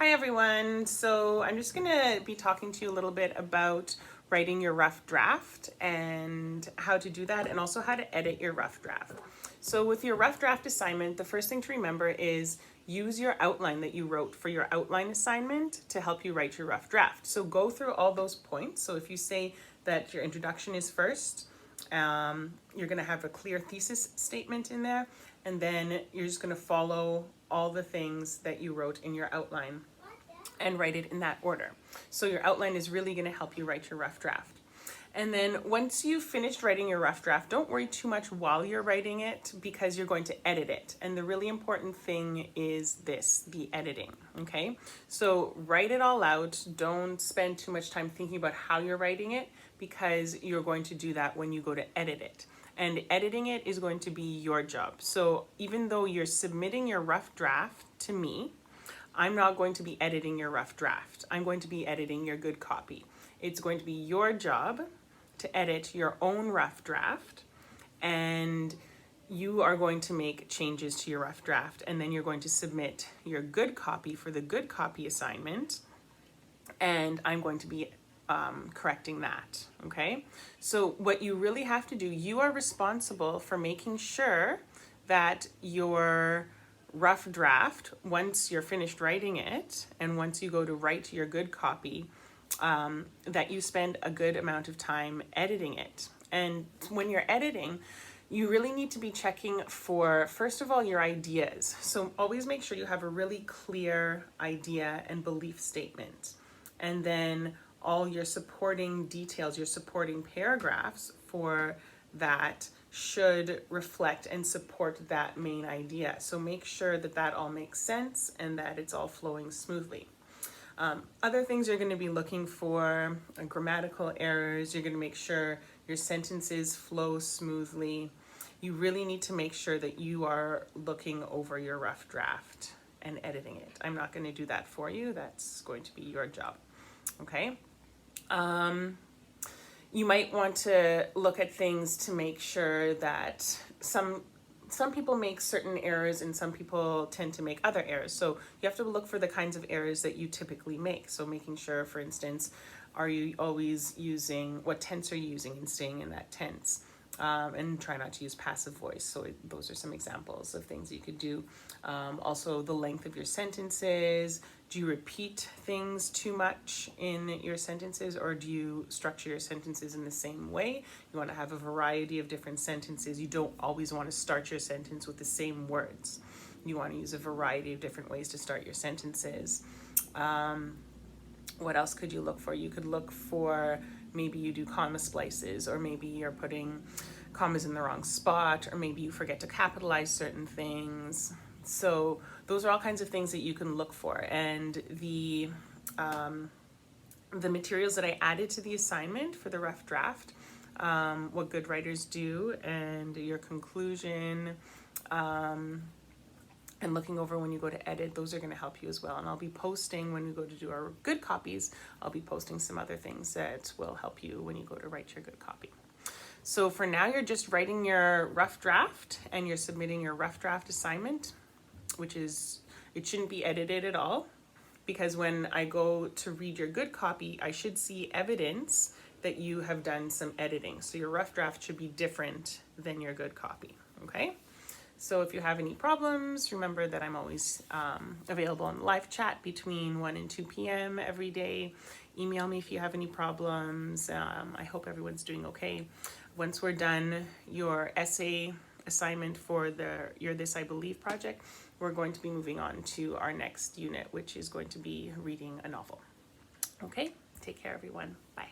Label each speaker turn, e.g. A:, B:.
A: Hi everyone. So I'm just going to be talking to you a little bit about writing your rough draft and how to do that, and also how to edit your rough draft. So with your rough draft assignment, the first thing to remember is use your outline that you wrote for your outline assignment to help you write your rough draft. So go through all those points. So if you say that your introduction is first, you're going to have a clear thesis statement in there, and then you're just going to follow all the things that you wrote in your outline and write it in that order. So your outline is really going to help you write your rough draft. And then once you've finished writing your rough draft, don't worry too much while you're writing it, because you're going to edit it. And the really important thing is this, the editing, okay? So write it all out. Don't spend too much time thinking about how you're writing it, because you're going to do that when you go to edit it. And editing it is going to be your job. So even though you're submitting your rough draft to me, I'm not going to be editing your rough draft. I'm going to be editing your good copy. It's going to be your job to edit your own rough draft, and you are going to make changes to your rough draft, and then you're going to submit your good copy for the good copy assignment, and I'm going to be correcting that, okay? So what you really have to do, you are responsible for making sure that your rough draft, once you're finished writing it, and once you go to write your good copy, that you spend a good amount of time editing it. And when you're editing, you really need to be checking for, first of all, your ideas. So always make sure you have a really clear idea and belief statement. And then all your supporting details, your supporting paragraphs for that should reflect and support that main idea. So make sure that that all makes sense and that it's all flowing smoothly. Other things you're going to be looking for are grammatical errors. You're going to make sure your sentences flow smoothly. You really need to make sure that you are looking over your rough draft and editing it. I'm not going to do that for you. That's going to be your job. Okay? You might want to look at things to make sure that some people make certain errors and some people tend to make other errors. So you have to look for the kinds of errors that you typically make. So making sure, for instance, are you always using, what tense are you using and staying in that tense? And try not to use passive voice. So those are some examples of things you could do. Also the length of your sentences. Do you repeat things too much in your sentences, or do you structure your sentences in the same way? You want to have a variety of different sentences. You don't always want to start your sentence with the same words. You want to use a variety of different ways to start your sentences. What else could you look for? You could look for, maybe you do comma splices, or maybe you're putting commas in the wrong spot, or maybe you forget to capitalize certain things. So those are all kinds of things that you can look for. And the materials that I added to the assignment for the rough draft, what good writers do, and your conclusion, and looking over when you go to edit, those are going to help you as well. And I'll be posting, when we go to do our good copies, I'll be posting some other things that will help you when you go to write your good copy. So for now, you're just writing your rough draft and you're submitting your rough draft assignment, which is, it shouldn't be edited at all, because when I go to read your good copy, I should see evidence that you have done some editing. So your rough draft should be different than your good copy, okay? So if you have any problems, remember that I'm always available on live chat between 1 and 2 p.m. every day. Email me if you have any problems. I hope everyone's doing okay. Once we're done your essay assignment for your This I Believe project, we're going to be moving on to our next unit, which is going to be reading a novel. Okay, take care everyone. Bye.